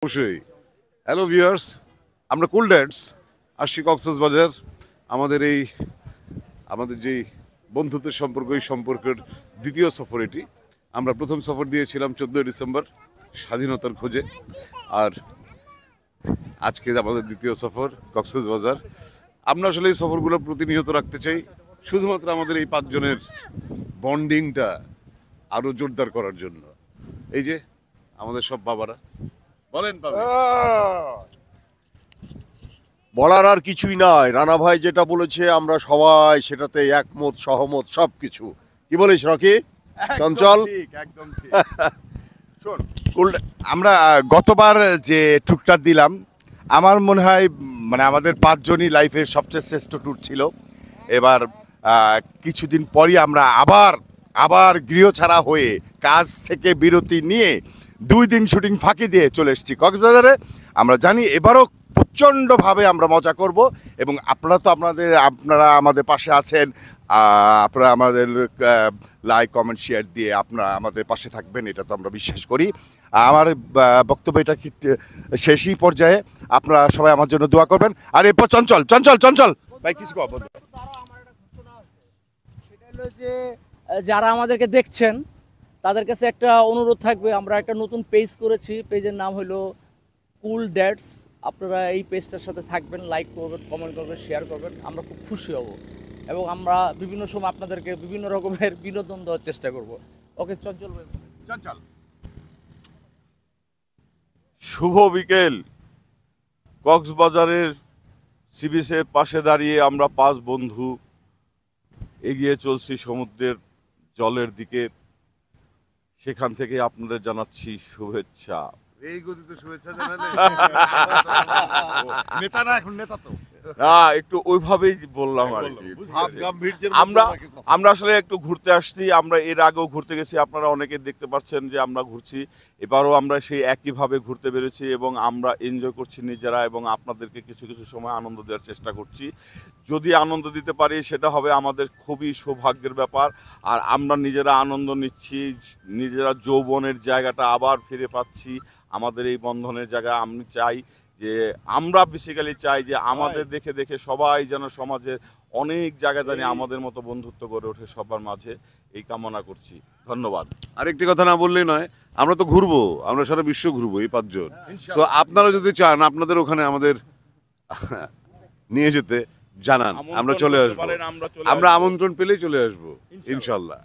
অবশ্যই। Hello viewers, আমরা কুল dads আসছি কক্সবাজার। আমাদের যেই বন্ধুত্বের সম্পর্ক, এই সম্পর্কের দ্বিতীয় সফর এটি। আমরা প্রথম সফর দিয়েছিলাম 14 ডিসেম্বর স্বাধীনতার খোঁজে, আর আজকে আমাদের দ্বিতীয় সফর কক্সবাজার। আমরা আসলে এই সফরগুলো প্রতিনিয়ত রাখতে চাই, শুধুমাত্র আমাদের এই 5 জনের বন্ডিংটা আরো জোরদার করার জন্য। এই যে আমাদের সব বাবারা বলেন পাবে। বলার আর কিছুই নাই, রানা ভাই যেটা বলেছে আমরা সবাই সেটাতে একমত সহমত সবকিছু। কি বলিস রকি? চঞ্চল একদম ঠিক। শোন, আমরা গতবার যে ট্যুরটা দিলাম আমার মনে হয় মানে আমাদের 5 জনই লাইফের সবচেয়ে শ্রেষ্ঠ ট্যুর ছিল। এবার কিছুদিন পরই আমরা আবার গৃহ ছাড়া হয়ে কাজ থেকে বিরতি নিয়ে 2 দিন শুটিং ফাঁকি দিয়ে চলে এসেছি কক্সবাজারে। আমরা জানি এবারও প্রচণ্ডভাবে আমরা মজা করব এবং আপনারা আমাদের পাশে আছেন। আপনারা আমাদের লাইক কমেন্ট শেয়ার দিয়ে আপনারা আমাদের পাশে থাকবেন, এটা তো আমরা বিশ্বাস করি। আমার বক্তব্য এটা কি শেষই পর্যায়ে, আপনারা সবাই আমার জন্য দোয়া করবেন। আর এরপর চঞ্চল চঞ্চল চঞ্চল ভাই কিছু কব। সেটা হলো যে যারা আমাদেরকে দেখছেন তাদের কাছে একটা অনুরোধ থাকবে, আমরা একটা নতুন পেজ করেছি, পেজের নাম হলো কুল ড্যাডস। আপনারা এই পেজটার সাথে থাকবেন, লাইক করবেন, কমেন্ট করবেন, শেয়ার করবেন, আমরা খুব খুশি হব এবং আমরা বিভিন্ন সময় আপনাদেরকে বিভিন্ন রকমের বিনোদন দেওয়ার চেষ্টা করব। ওকে চঞ্চল ভাই। চঞ্চল শুভ বিকেল। কক্সবাজারের সি বিচের পাশে দাঁড়িয়ে আমরা 5 বন্ধু এগিয়ে চলছি সমুদ্রের জলের দিকে। সেখান থেকে আপনাদের জানাচ্ছি শুভেচ্ছা। এই গতিতে শুভেচ্ছা জানালে নেতা না, এখন নেতা তো একটু ওইভাবেই বললাম আর কি। আমরা আসলে একটু ঘুরতে আসছি। আমরা এর আগেও ঘুরতে গেছি, আপনারা অনেকে দেখতে পাচ্ছেন যে আমরা ঘুরছি। এবারও আমরা সেই একইভাবে ঘুরতে বেরোছি এবং আমরা এনজয় করছি নিজেরা এবং আপনাদেরকে কিছু কিছু সময় আনন্দ দেওয়ার চেষ্টা করছি। যদি আনন্দ দিতে পারি সেটা হবে আমাদের খুবই সৌভাগ্যের ব্যাপার। আর আমরা নিজেরা আনন্দ নিচ্ছি, নিজেরা যৌবনের জায়গাটা আবার ফিরে পাচ্ছি। আমাদের এই বন্ধনের জায়গা আমি চাই যে আমরা বেসিক্যালি চাই যে আমাদের দেখে দেখে সবাই যেন সমাজের অনেক জায়গা জানি আমাদের মতো বন্ধুত্ব গড়ে ওঠে সবার মাঝে, এই কামনা করছি। ধন্যবাদ। আরেকটি কথা না বললেই নয়, আমরা তো ঘুরবো, আমরা সারা বিশ্ব ঘুরবো এই 5 জন। তো আপনারা যদি চান আপনাদের ওখানে আমাদের নিয়ে যেতে জানান, আমরা চলে আসবো। আমরা আমন্ত্রণ পেলেই চলে আসবো ইনশাল্লাহ।